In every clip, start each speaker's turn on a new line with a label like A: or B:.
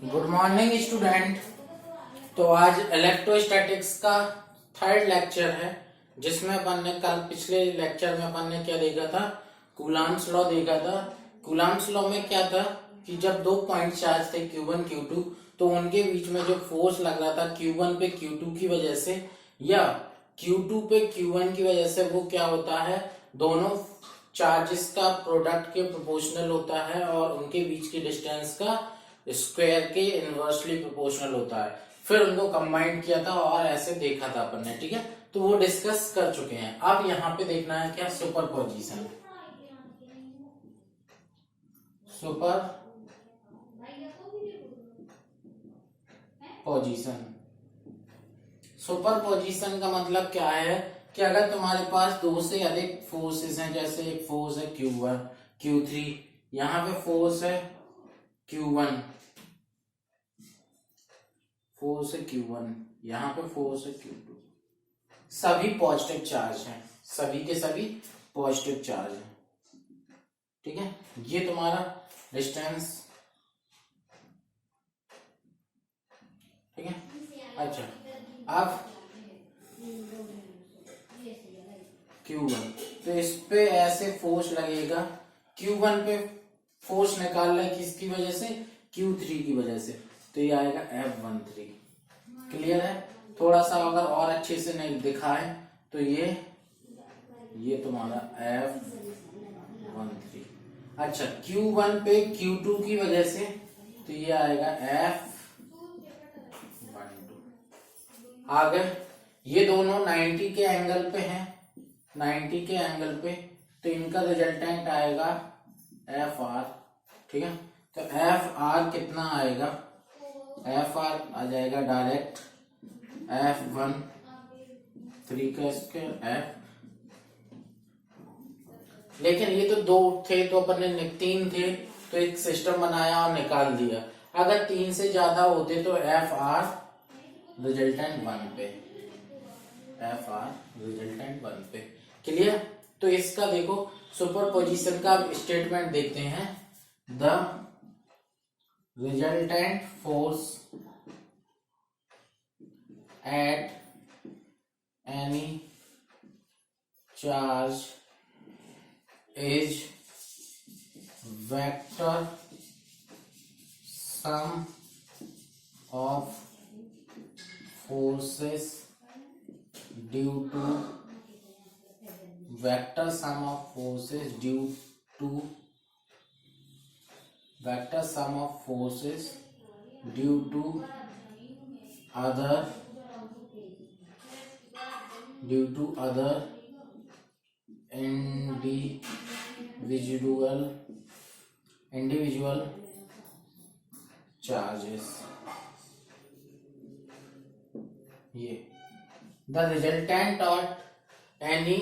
A: Good morning student. तो आज electrostatics का थर्ड लेक्चर है, जिसमें अपन ने कल पिछले लेक्चर में अपन ने क्या देखा था, कूलम्ब्स लॉ देखा था। कूलम्ब्स लॉ में क्या था कि जब दो पॉइंट चार्ज थे Q1 Q2, तो उनके बीच में जो फोर्स लग रहा था Q1 पे Q2 की वजह से या Q2 पे Q1 की वजह से, वो क्या होता है, दोनों चार्जेस का प्रोडक्ट के प्रोपोर्शनल होता है और उनके बीच की डिस्टेंस का स्क्वायर के इनवर्सली प्रोपोर्शनल होता है। फिर उनको कंबाइन किया था और ऐसे देखा था अपन ने, ठीक है। तो वो डिस्कस कर चुके हैं। अब यहाँ पे देखना है क्या, super position. Super position super position का मतलब क्या है कि अगर तुम्हारे पास दो से अधिक फोर्सेस हैं, जैसे एक फोर्स है Q1 Q3, यहाँ पे फोर्स है Q1, फोर्स है Q1, यहाँ पे फोर्स है Q2, सभी पॉजिटिव चार्ज हैं, सभी के सभी पॉजिटिव चार्ज हैं, ठीक है। ये तुम्हारा डिस्टेंस, ठीक है। अच्छा, अब Q1, तो इस पे ऐसे फोर्स लगेगा। Q1 पे फोर्स निकाल रहे किसकी वजह से, Q3 की वजह से, तो ये आएगा F13। क्लियर है। थोड़ा सा अगर और अच्छे से नहीं दिखा है तो ये तुम्हारा F13। अच्छा, Q1 पे Q2 की वजह से, तो ये आएगा F12। आगे ये दोनों 90 के एंगल पे हैं, 90 के एंगल पे, तो इनका रिजल्टेंट आएगा FR, ठीक है। तो FR कितना आएगा, FR आ जाएगा डायरेक्ट F13 का स्क्वायर F। लेकिन ये तो दो थे, तो अपन ने तीन थे तो एक सिस्टम बनाया और निकाल दिया। अगर तीन से ज्यादा होते तो FR रिजल्टेंट 1 पे, FR रिजल्टेंट 1 पे। क्लियर। तो इसका देखो, सुपर पोजिशन का स्टेटमेंट देखते हैं। The resultant force at any charge is vector sum of forces due to vector sum of forces due to vector sum of forces due to other individual charges। ये the resultant of any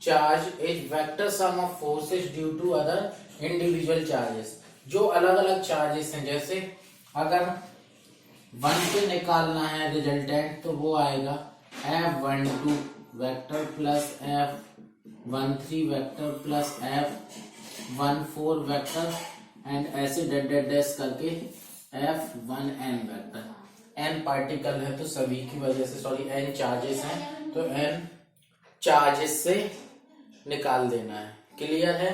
A: charge is vector sum of forces due to other individual charges. जो अलग अलग charges हैं, जैसे अगर 1 पे निकालना है रिजल्टेंट, तो वो आएगा F12 vector plus F13 vector plus F14 vector and ऐसे डैश करके F1n वेक्टर। n पार्टिकल है तो सभी की वजह से, सॉरी n चार्जेस हैं तो n चार्जेस से निकाल देना है। क्लियर है,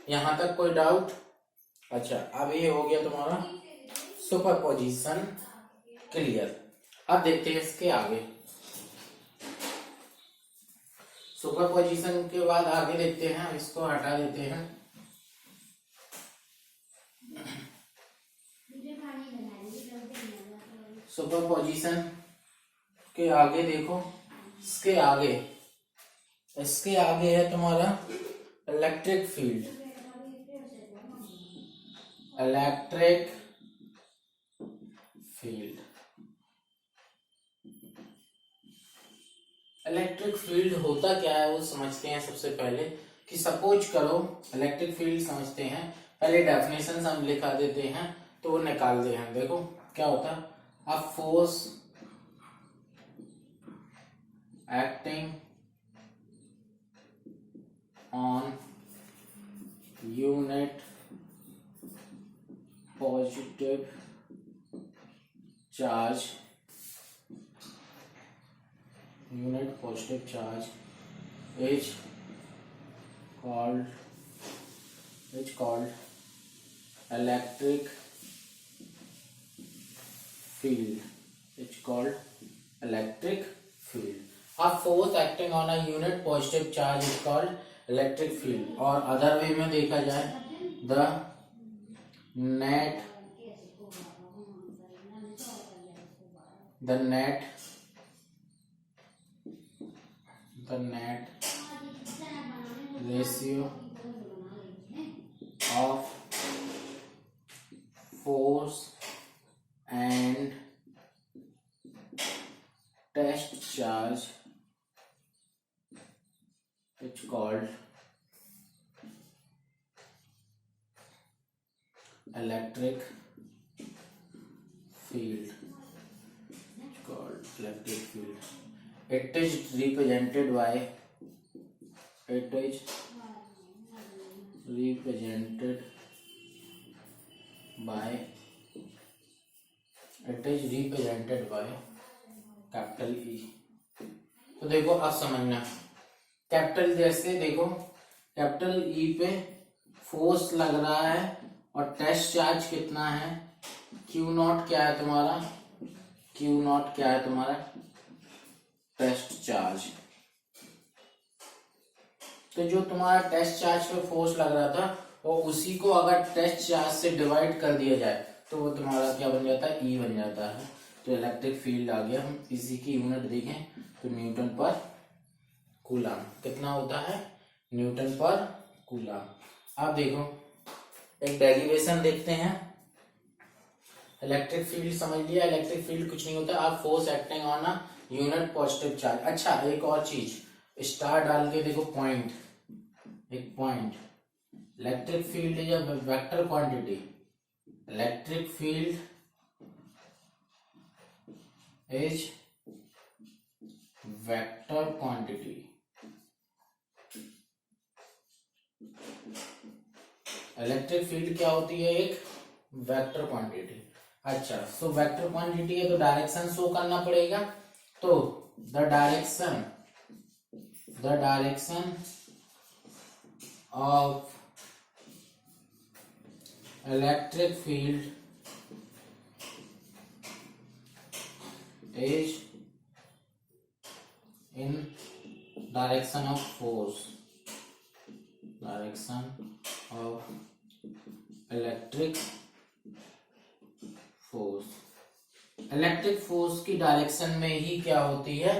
A: यहां तक कोई डाउट? अच्छा, अब ये हो गया तुम्हारा सुपर पोजिशन क्लियर। अब देखते हैं इसके आगे। सुपर पोजिशन के बाद आगे देखते हैं, इसको हटा देते हैं। सुपर पोजिशन के आगे देखो, इसके आगे है तुम्हारा इलेक्ट्रिक फील्ड। इलेक्ट्रिक फील्ड होता क्या है वो समझते हैं सबसे पहले। कि सपोज करो, इलेक्ट्रिक फील्ड समझते हैं, पहले डेफिनेशन हम लिखा देते हैं तो वो निकालते हैं। देखो क्या होता है, a force acting on unit positive charge, unit positive charge is called electric field. It's called electric field. A force acting on a unit positive charge is called electric field. और अदर वे में देखा जाए, the net ratio of force and test charge is called electric field. It's called electric field. It is represented by capital E. तो देखो अब समझना, capital जैसे देखो कैपिटल E पे फोर्स लग रहा है और टेस्ट चार्ज कितना है, Q नॉट क्या है तुम्हारा, टेस्ट चार्ज. तो जो तुम्हारा टेस्ट चार्ज पे फोर्स लग रहा था और उसी को अगर टेस्ट चार्ज से डिवाइड कर दिया जाए तो वो तुम्हारा क्या बन जाता है, E बन जाता है. तो इलेक्ट्रिक फील्ड आ गया. हम इसी की यूनिट देखें तो न्यूटन पर कूलम. कितना होता है, न्यूटन पर कूलम. अब देखो एक डेरिवेशन देखते हैं. इलेक्ट्रिक फील्ड समझ लिया. इलेक्ट्रिक फील्ड कुछ नहीं होता, आप force acting on a unit positive charge. अच्छा एक और चीज, स्टार डाल के देखो पॉइंट, एक point. Electric field is a vector quantity. Electric field is vector quantity. Electric field क्या होती है, एक वेक्टर क्वांटिटी. अच्छा सो वेक्टर क्वांटिटी है तो डायरेक्शन शो करना पड़ेगा. तो the direction of electric field is in direction of force, direction of electric force. Electric force की डायरेक्शन में ही क्या होती है,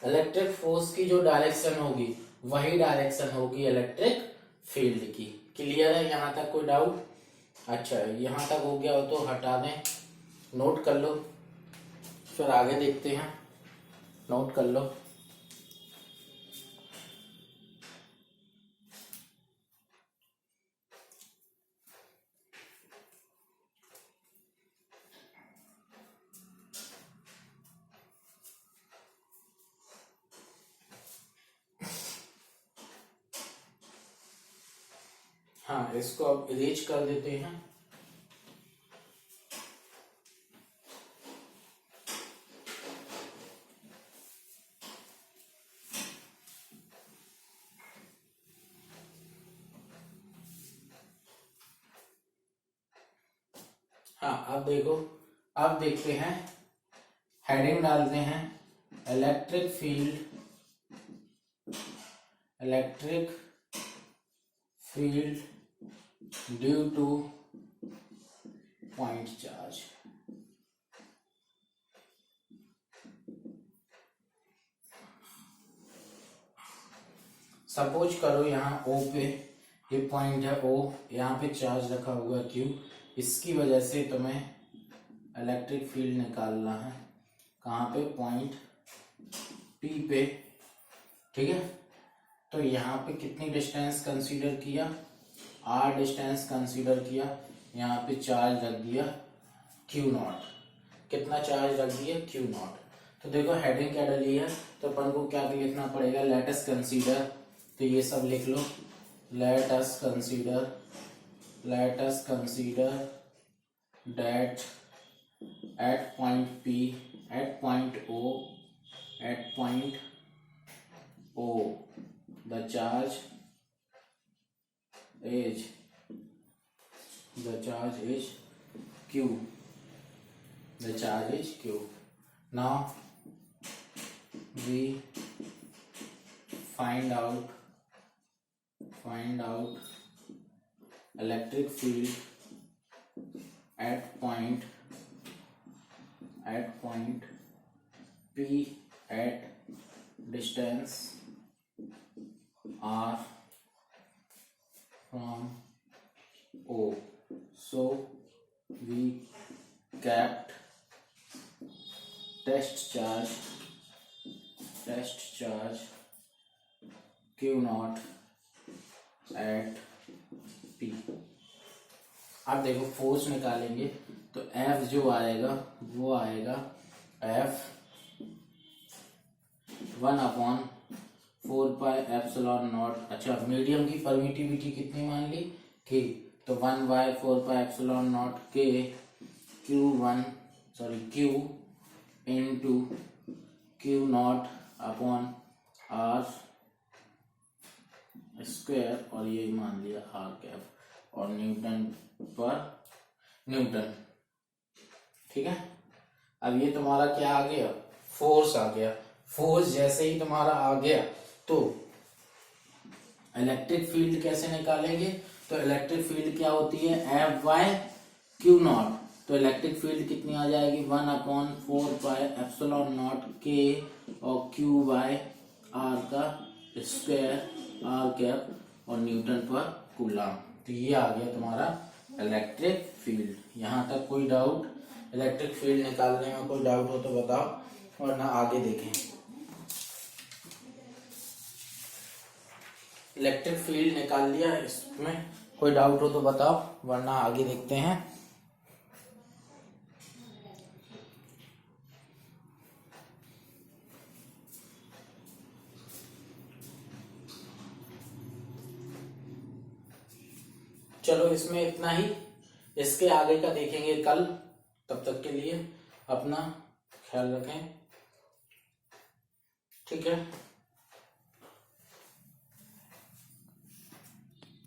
A: इलेक्ट्रिक फोर्स की जो डायरेक्शन होगी वही डायरेक्शन होगी इलेक्ट्रिक फील्ड की. क्लियर है, यहां तक कोई डाउट? अच्छा यहां तक हो गया हो तो हटा दें, नोट कर लो, फिर आगे देखते हैं. नोट कर लो. हाँ इसको अब इरेज कर देते हैं. हाँ अब देखो, अब देखते हैं, हेडिंग डालते हैं electric field due two point charge. Suppose करो यहाँ O पे ये पॉइंट है O, यहाँ पे चार्ज रखा हुआ Q, इसकी वजह से तुम्हें इलेक्ट्रिक फील्ड निकालना है. कहाँ पे, पॉइंट P पे. ठीक है, तो यहाँ पे कितनी डिस्टेंस कंसीडर किया, R डिस्टेंस कंसीडर किया. यहाँ पे चार्ज रख दिया Q नॉट. कितना चार्ज रख दिया, Q नॉट. तो देखो हेडिंग क्या डली है, तो अपन को क्या लिखना पड़ेगा, लेट अस कंसीडर. तो ये सब लिख लो, let us consider that at point P, at point O, the charge is Q. The charge is Q. Now we find out electric field at point P at distance R from O. So we kept test charge Q naught at P. अब देखो force निकालेंगे तो F जो आएगा वो आएगा F 1/4πε0। अच्छा, medium की परमिटिविटी कितनी मान ली K, तो 1/4πε0 K Q into Q not upon R square, और ये मान लिया R कैप, और न्यूटन पर न्यूटन। ठीक है, अब ये तुम्हारा क्या आ गया, फोर्स आ गया। फोर्स जैसे ही तुम्हारा आ गया तो इलेक्ट्रिक फील्ड कैसे निकालेंगे, तो इलेक्ट्रिक फील्ड क्या होती है F/Q नॉट, तो इलेक्ट्रिक फील्ड कितनी आ जाएगी 1/4πε0 K और Q/R का स्क्वायर R कैप और न्यूटन पर कूलम। तो ये आ गया तुम्हारा इलेक्ट्रिक फील्ड। यहाँ तक कोई डाउट? इलेक्ट्रिक फील्ड निकालने में कोई डाउट हो तो बताओ, वरना आगे देखें। इलेक्ट्रिक फील्ड निकाल लिया, इसमें कोई डाउट हो तो बताओ, वरना आगे देखते हैं। चलो इसमें इतना ही, इसके आगे का देखेंगे कल। तब तक के लिए अपना ख्याल रखें, ठीक है।